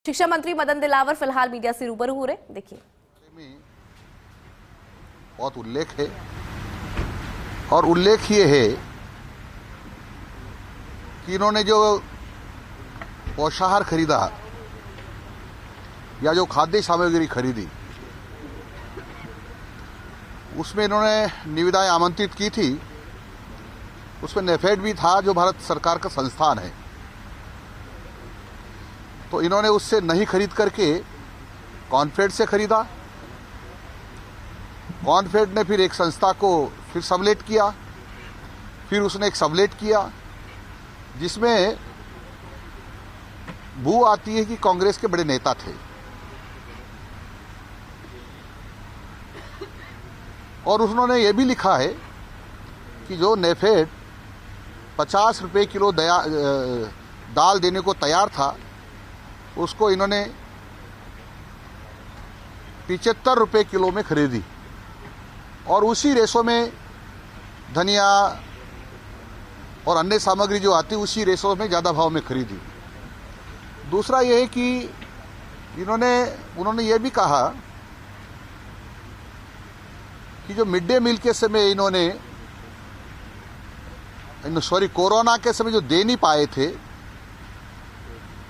शिक्षा मंत्री मदन दिलावर फिलहाल मीडिया से रूबरू हो रहे, देखिए। बहुत उल्लेख है और उल्लेख ये है कि इन्होंने जो पोषाहार खरीदा या जो खाद्य सामग्री खरीदी उसमें इन्होंने निविदाएं आमंत्रित की थी। उसमें नेफेड भी था जो भारत सरकार का संस्थान है। तो इन्होंने उससे नहीं खरीद करके कॉनफेड से खरीदा। कॉनफेड ने फिर एक संस्था को फिर सबलेट किया, फिर उसने एक सबलेट किया जिसमें बू आती है कि कांग्रेस के बड़े नेता थे। और उन्होंने ये भी लिखा है कि जो नेफेड 50 रुपए किलो दाल देने को तैयार था उसको इन्होंने 75 रुपए किलो में खरीदी और उसी रेशो में धनिया और अन्य सामग्री जो आती उसी रेशो में ज़्यादा भाव में खरीदी। दूसरा यह है कि उन्होंने ये भी कहा कि जो मिड डे मील के समय कोरोना के समय जो दे नहीं पाए थे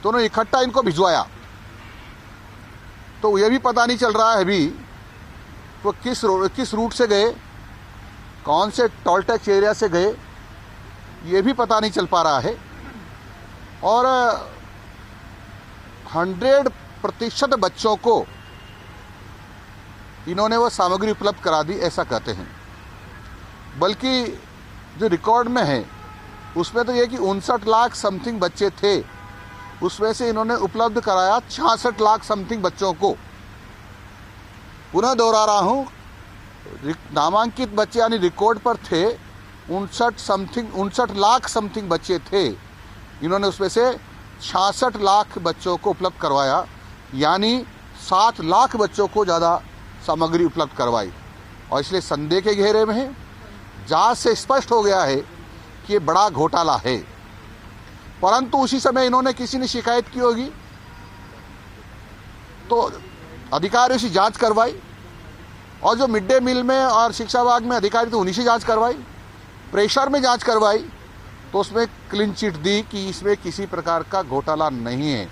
तो उन्होंने इकट्ठा इनको भिजवाया। तो ये भी पता नहीं चल रहा है अभी वो किस रूट से गए, कौन से टोल टैक्स एरिया से गए, ये भी पता नहीं चल पा रहा है। और 100% बच्चों को इन्होंने वो सामग्री उपलब्ध करा दी, ऐसा कहते हैं। बल्कि जो रिकॉर्ड में है उसमें तो ये कि 59 लाख समथिंग बच्चे थे, उसमें से इन्होंने उपलब्ध कराया 66 लाख समथिंग बच्चों को। पुनः दोहरा रहा हूं, नामांकित बच्चे यानी रिकॉर्ड पर थे 59 लाख समथिंग बच्चे थे। इन्होंने उसमें से 66 लाख बच्चों को उपलब्ध करवाया, यानी 7 लाख बच्चों को ज़्यादा सामग्री उपलब्ध करवाई। और इसलिए संदेह के घेरे में है। जांच से स्पष्ट हो गया है कि ये बड़ा घोटाला है। परंतु उसी समय इन्होंने किसी ने शिकायत की होगी तो अधिकारियों से जांच करवाई, और जो मिड डे मील में और शिक्षा विभाग में अधिकारी थे उन्हीं से जांच करवाई, प्रेशर में जांच करवाई, तो उसमें क्लीन चिट दी कि इसमें किसी प्रकार का घोटाला नहीं है।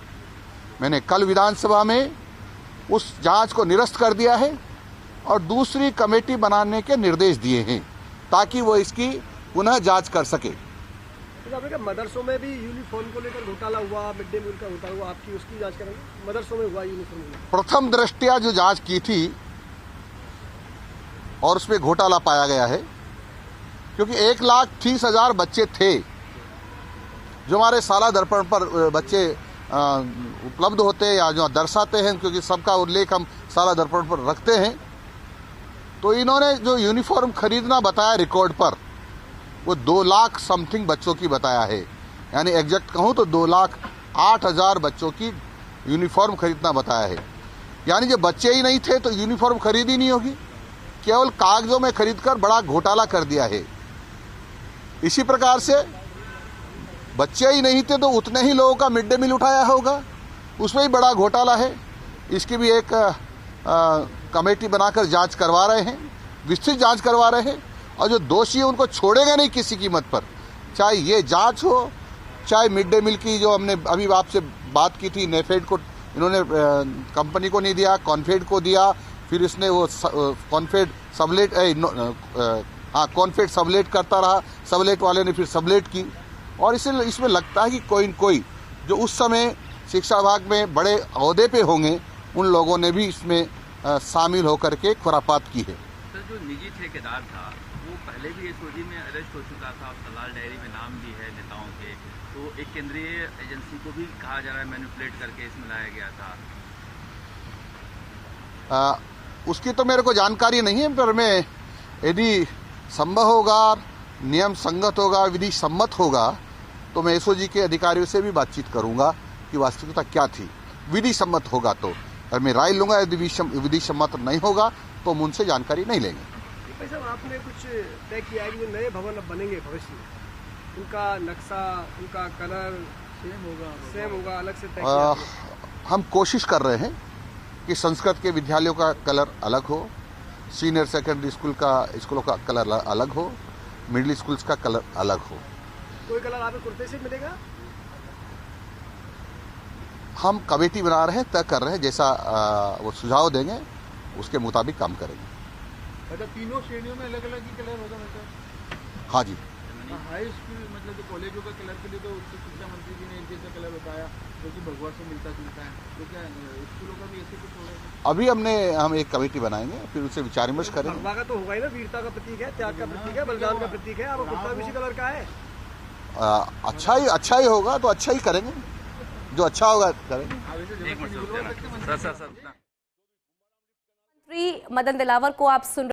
मैंने कल विधानसभा में उस जांच को निरस्त कर दिया है और दूसरी कमेटी बनाने के निर्देश दिए हैं ताकि वो इसकी पुनः जांच कर सके। तो मदरसों में भी यूनिफॉर्म को लेकर घोटाला हुआ, मिड डे मील का घोटाला हुआ, आपकी उसकी जांच करेंगे? मदरसों में हुआ यूनिफॉर्म में प्रथम दृष्टया जो जांच की थी और उसमें घोटाला पाया गया है, क्योंकि 1,30,000 बच्चे थे जो हमारे साला दर्पण पर बच्चे उपलब्ध होते हैं या जो दर्शाते हैं, क्योंकि सबका उल्लेख हम साला दर्पण पर रखते हैं। तो इन्होंने जो यूनिफॉर्म खरीदना बताया रिकॉर्ड पर वो 2 लाख समथिंग बच्चों की बताया है, यानी एग्जैक्ट कहूँ तो 2,08,000 बच्चों की यूनिफॉर्म खरीदना बताया है। यानी जब बच्चे ही नहीं थे तो यूनिफॉर्म खरीदी नहीं होगी, केवल कागजों में खरीदकर बड़ा घोटाला कर दिया है। इसी प्रकार से बच्चे ही नहीं थे तो उतने ही लोगों का मिड डे मील उठाया होगा, उसमें ही बड़ा घोटाला है। इसकी भी एक कमेटी बनाकर जांच करवा रहे हैं, विस्तृत जांच करवा रहे हैं, और जो दोषी है उनको छोड़ेगा नहीं किसी कीमत पर, चाहे ये जांच हो, चाहे मिड डे मील की जो हमने अभी आपसे बात की थी, नेफेड को इन्होंने कंपनी को नहीं दिया, कॉनफेड को दिया, फिर इसने वो कॉनफेड सबलेट कॉनफेड सबलेट करता रहा, सबलेट वाले ने फिर सबलेट की। और इसमें लगता है कि कोई जो उस समय शिक्षा विभाग में बड़े ओहदे पे होंगे उन लोगों ने भी इसमें शामिल होकर के खुरापात की है। सर, जो निजी ठेकेदार था वो पहले भी एसओजी में अरेस्ट हो चुका था, सलाल डायरी में नाम भी है नेताओं के, तो एक केंद्रीय एजेंसी को भी कहा जा रहा है मैनिपुलेट करके इसमें लाया गया था। उसकी तो मेरे को जानकारी नहीं है, पर मैं यदि संभव होगा, नियम संगत होगा, विधि सम्मत होगा तो मैं एसओजी के अधिकारियों से भी बातचीत करूंगा कि वास्तविकता क्या थी। विधि सम्मत होगा तो और मैं राय लूंगा, यदि विधि सम्मत नहीं होगा तो हम उनसे जानकारी नहीं लेंगे। भाई साहब, आपने कुछ तय किया है कि जो नए भवन अब बनेंगे भविष्य में, उनका नक्शा, उनका कलर सेम होगा, अलग से तय किया? हम कोशिश कर रहे हैं कि संस्कृत के विद्यालयों का कलर अलग हो, सीनियर सेकेंडरी स्कूलों का कलर अलग हो, मिडिल स्कूल्स का कलर अलग हो। कोई कलर आपको कुर्ते से मिलेगा? हम कमेटी बना रहे हैं, तय कर रहे हैं, जैसा वो सुझाव देंगे उसके मुताबिक काम करेंगे। मतलब तीनों श्रेणियों में अलग अलग ही कलर होगा मतलब? हाँ जी। हाई स्कूल मतलब जो कॉलेजों का कलर के लिए तो उच्च शिक्षा मंत्री जी ने एक जैसा कलर बताया जो कि भगवा से मिलता जुलता है, तो क्या स्कूलों का भी ऐसे कुछ होगा? अभी हम एक कमेटी बनाएंगे, फिर उससे विचार विमर्श करेंगे। भगवा का तो होगा ही ना, वीरता का प्रतीक है, त्याग का प्रतीक है, बलिदान का प्रतीक है। आपका कुर्ता भी उसी कलर का है। अच्छा ही होगा तो अच्छा ही करेंगे, जो अच्छा होगा करेंगे। एक मिनट सर मंत्री मदन दिलावर को आप सुन